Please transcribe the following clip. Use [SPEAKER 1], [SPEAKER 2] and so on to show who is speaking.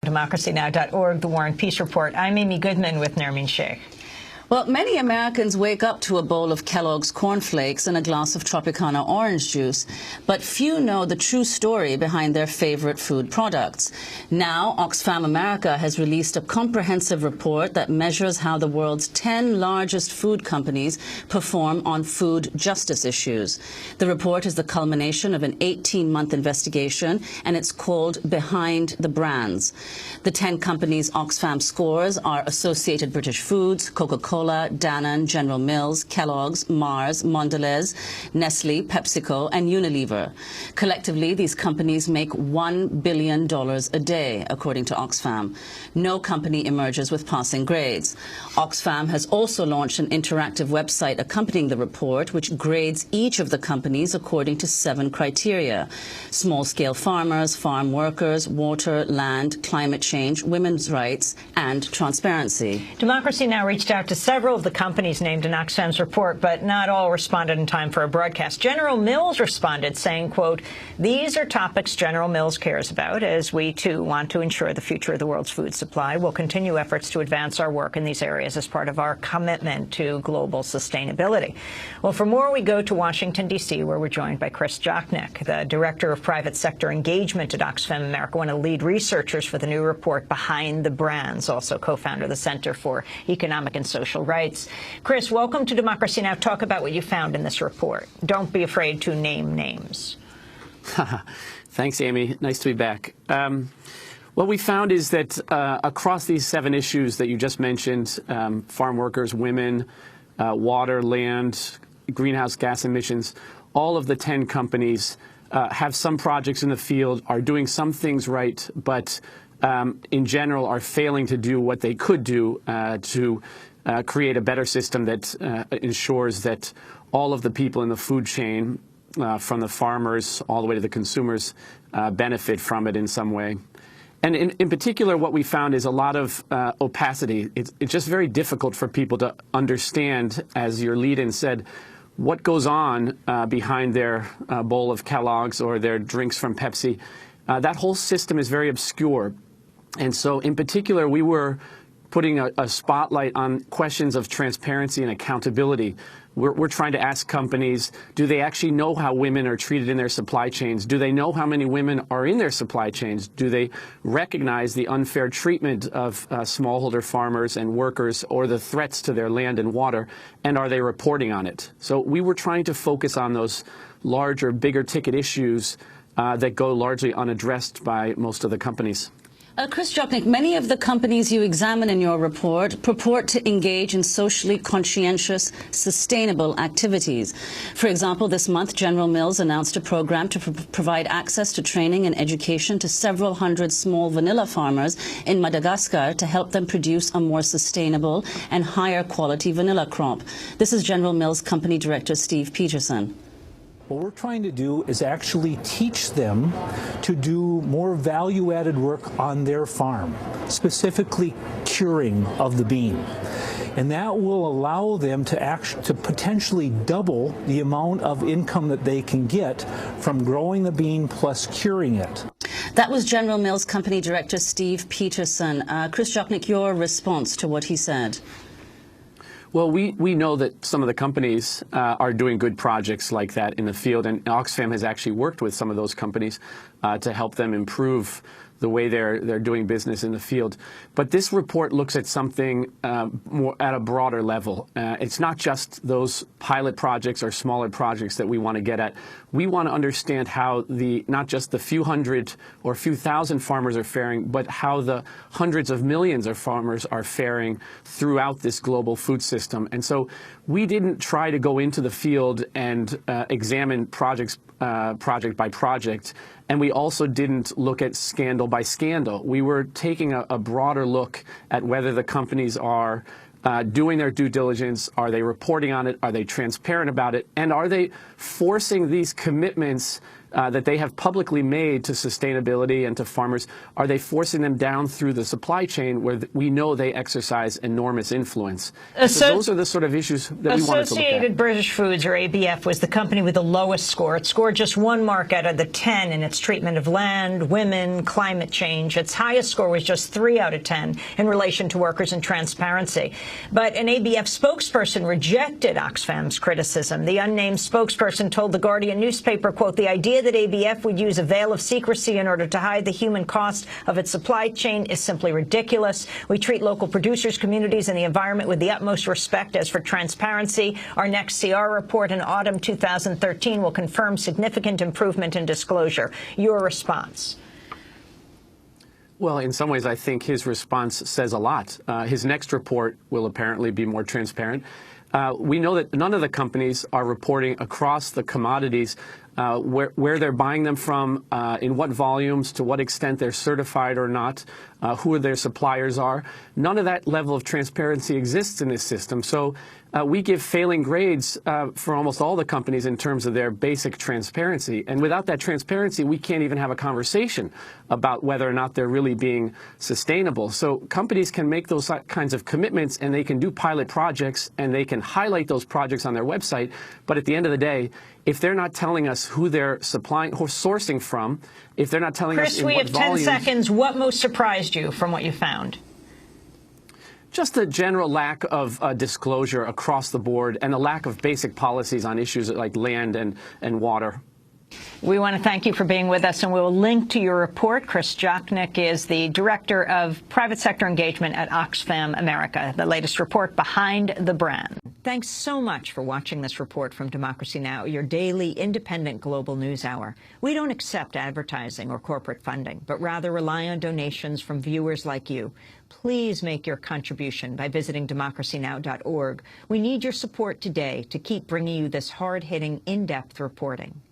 [SPEAKER 1] DemocracyNow.org, The War and Peace Report. I'm Amy Goodman with Nermeen Sheikh.
[SPEAKER 2] Well, many Americans wake up to a bowl of Kellogg's cornflakes and a glass of Tropicana orange juice, but few know the true story behind their favorite food products. Now, Oxfam America has released a comprehensive report that measures how the world's 10 largest food companies perform on food justice issues. The report is the culmination of an 18-month investigation, and it's called Behind the Brands. The 10 companies Oxfam scores are Associated British Foods, Coca-Cola, Danone, General Mills, Kellogg's, Mars, Mondelez, Nestle, PepsiCo, and Unilever. Collectively, these companies make $1 billion a day, according to Oxfam. No company emerges with passing grades. Oxfam has also launched an interactive website accompanying the report, which grades each of the companies according to 7 criteria: small-scale farmers, farm workers, water, land, climate change, women's rights, and transparency.
[SPEAKER 1] Democracy Now! Reached out to several of the companies named in Oxfam's report, but not all responded in time for a broadcast. General Mills responded saying, quote, "These are topics General Mills cares about, as we, too, want to ensure the future of the world's food supply. We'll continue efforts to advance our work in these areas as part of our commitment to global sustainability." Well, for more, we go to Washington, D.C., where we're joined by Chris Jochnick, the Director of Private Sector Engagement at Oxfam America, one of the lead researchers for the new report Behind the Brands, also co-founder of the Center for Economic and Social Rights. Chris, welcome to Democracy Now! Talk about what you found in this report. Don't be afraid to name names.
[SPEAKER 3] Thanks, Amy. Nice to be back. What we found is that across these 7 issues that you just mentioned, farm workers, women, water, land, greenhouse gas emissions, all of the 10 companies have some projects in the field, are doing some things right, but in general are failing to do what they could do to create a better system that ensures that all of the people in the food chain, from the farmers all the way to the consumers, benefit from it in some way. And in particular, what we found is a lot of opacity. It's just very difficult for people to understand, as your lead-in said, what goes on behind their bowl of Kellogg's or their drinks from Pepsi. That whole system is very obscure. And so in particular, we were putting a spotlight on questions of transparency and accountability. We're trying to ask companies, do they actually know how women are treated in their supply chains? Do they know how many women are in their supply chains? Do they recognize the unfair treatment of smallholder farmers and workers, or the threats to their land and water? And are they reporting on it? So we were trying to focus on those larger, bigger ticket issues that go largely unaddressed by most of the companies.
[SPEAKER 2] Chris Jochnick, many of the companies you examine in your report purport to engage in socially conscientious, sustainable activities. For example, this month, General Mills announced a program to provide access to training and education to several hundred small vanilla farmers in Madagascar to help them produce a more sustainable and higher quality vanilla crop. This is General Mills Company Director Steve Peterson.
[SPEAKER 4] What we're trying to do is actually teach them to do more value-added work on their farm, specifically curing of the bean. And that will allow them to potentially double the amount of income that they can get from growing the bean plus curing it.
[SPEAKER 2] That was General Mills Company Director Steve Peterson. Chris Jochnick, your response to what he said.
[SPEAKER 3] Well, we know that some of the companies are doing good projects like that in the field, and Oxfam has actually worked with some of those companies to help them improve the way they're doing business in the field. But this report looks at something more at a broader level. It's not just those pilot projects or smaller projects that we want to get at. We want to understand how not just the few hundred or few thousand farmers are faring, but how the hundreds of millions of farmers are faring throughout this global food system. And so we didn't try to go into the field and examine project by project, and we also didn't look at scandal by scandal. We were taking a broader look at whether the companies are doing their due diligence, are they reporting on it, are they transparent about it, and are they forcing these commitments that they have publicly made to sustainability and to farmers, are they forcing them down through the supply chain where we know they exercise enormous influence? So those are the sort of issues that we wanted to look at.
[SPEAKER 1] Associated British Foods, or ABF, was the company with the lowest score. It scored just 1 mark out of the 10 in its treatment of land, women, climate change. Its highest score was just 3 out of 10 in relation to workers and transparency. But an ABF spokesperson rejected Oxfam's criticism. The unnamed spokesperson told the Guardian newspaper, quote, "The idea that ABF would use a veil of secrecy in order to hide the human cost of its supply chain is simply ridiculous. We treat local producers, communities, and the environment with the utmost respect. As for transparency, our next CR report in autumn 2013 will confirm significant improvement in disclosure." Your response?
[SPEAKER 3] Well, in some ways, I think his response says a lot. His next report will apparently be more transparent. We know that none of the companies are reporting across the commodities where they're buying them from, in what volumes, to what extent they're certified or not, who their suppliers are. None of that level of transparency exists in this system. So we give failing grades for almost all the companies in terms of their basic transparency. And without that transparency, we can't even have a conversation about whether or not they're really being sustainable. So companies can make those kinds of commitments, and they can do pilot projects, and they can highlight those projects on their website. But at the end of the day, if they're not telling us who they're supplying or sourcing from, if they're not telling us in what volumes...
[SPEAKER 1] Chris, we have 10 seconds. What most surprised you from what you found?
[SPEAKER 3] Just the general lack of disclosure across the board, and the lack of basic policies on issues like land and water.
[SPEAKER 1] We want to thank you for being with us, and we will link to your report. Chris Jochnick is the Director of Private Sector Engagement at Oxfam America, the latest report behind the brand. Thanks so much for watching this report from Democracy Now!, your daily independent global news hour. We don't accept advertising or corporate funding, but rather rely on donations from viewers like you. Please make your contribution by visiting democracynow.org. We need your support today to keep bringing you this hard-hitting, in-depth reporting.